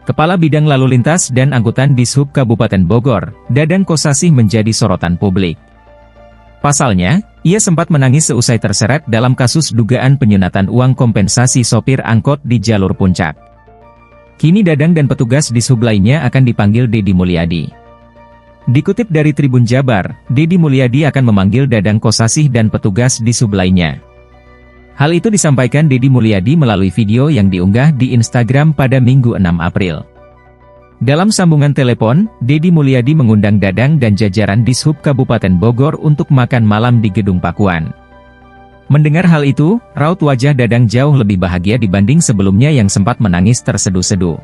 Kepala Bidang Lalu Lintas dan Angkutan Dishub Kabupaten Bogor, Dadang Kosasih menjadi sorotan publik. Pasalnya, ia sempat menangis seusai terseret dalam kasus dugaan penyunatan uang kompensasi sopir angkot di jalur puncak. Kini Dadang dan petugas Dishub lainnya akan dipanggil Deddy Mulyadi. Dikutip dari Tribun Jabar, Deddy Mulyadi akan memanggil Dadang Kosasih dan petugas Dishub lainnya. Hal itu disampaikan Deddy Mulyadi melalui video yang diunggah di Instagram pada Minggu 6 April. Dalam sambungan telepon, Deddy Mulyadi mengundang Dadang dan jajaran Dishub Kabupaten Bogor untuk makan malam di Gedung Pakuan. Mendengar hal itu, raut wajah Dadang jauh lebih bahagia dibanding sebelumnya yang sempat menangis terseduh-seduh.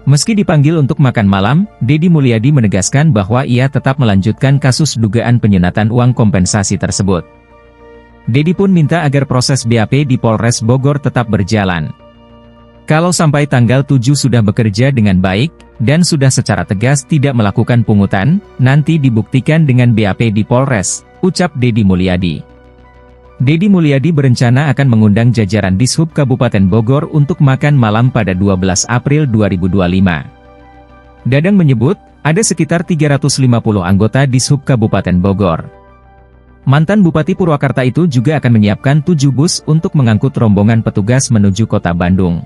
Meski dipanggil untuk makan malam, Deddy Mulyadi menegaskan bahwa ia tetap melanjutkan kasus dugaan penyunatan uang kompensasi tersebut. Deddy pun minta agar proses BAP di Polres Bogor tetap berjalan. Kalau sampai tanggal 7 sudah bekerja dengan baik, dan sudah secara tegas tidak melakukan pungutan, nanti dibuktikan dengan BAP di Polres, ucap Deddy Mulyadi. Deddy Mulyadi berencana akan mengundang jajaran Dishub Kabupaten Bogor untuk makan malam pada 12 April 2025. Dadang menyebut, ada sekitar 350 anggota Dishub Kabupaten Bogor. Mantan Bupati Purwakarta itu juga akan menyiapkan 7 bus untuk mengangkut rombongan petugas menuju kota Bandung.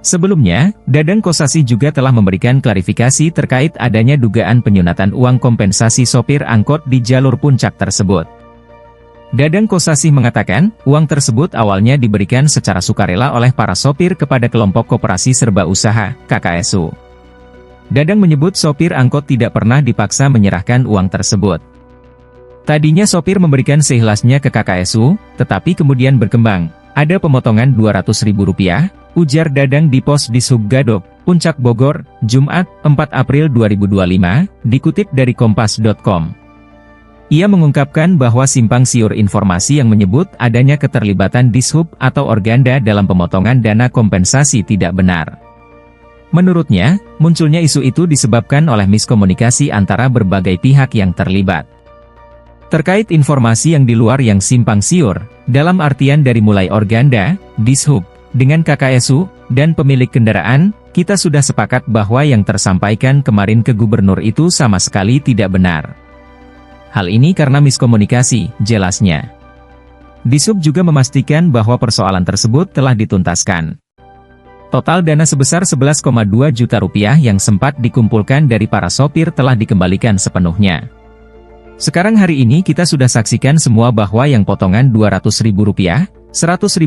Sebelumnya, Dadang Kosasih juga telah memberikan klarifikasi terkait adanya dugaan penyunatan uang kompensasi sopir angkot di jalur puncak tersebut. Dadang Kosasih mengatakan, uang tersebut awalnya diberikan secara sukarela oleh para sopir kepada kelompok koperasi serba usaha, KKSU. Dadang menyebut sopir angkot tidak pernah dipaksa menyerahkan uang tersebut. Tadinya sopir memberikan seikhlasnya ke KKSU, tetapi kemudian berkembang, ada pemotongan Rp200.000, ujar Dadang di pos Dishub Gadok, Puncak Bogor, Jumat, 4 April 2025, dikutip dari Kompas.com. Ia mengungkapkan bahwa simpang siur informasi yang menyebut adanya keterlibatan Dishub atau Organda dalam pemotongan dana kompensasi tidak benar. Menurutnya, munculnya isu itu disebabkan oleh miskomunikasi antara berbagai pihak yang terlibat. Terkait informasi yang di luar yang simpang siur, dalam artian dari mulai Organda, Dishub, dengan KKSU, dan pemilik kendaraan, kita sudah sepakat bahwa yang tersampaikan kemarin ke gubernur itu sama sekali tidak benar. Hal ini karena miskomunikasi, jelasnya. Dishub juga memastikan bahwa persoalan tersebut telah dituntaskan. Total dana sebesar Rp11,2 juta yang sempat dikumpulkan dari para sopir telah dikembalikan sepenuhnya. Sekarang hari ini kita sudah saksikan semua bahwa yang potongan Rp200.000, Rp100.000,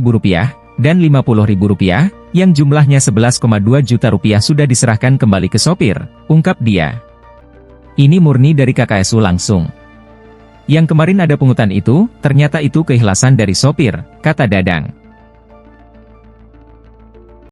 dan Rp50.000, yang jumlahnya Rp11,2 juta sudah diserahkan kembali ke sopir, ungkap dia. Ini murni dari KKSU langsung. Yang kemarin ada pungutan itu, ternyata itu keikhlasan dari sopir, kata Dadang.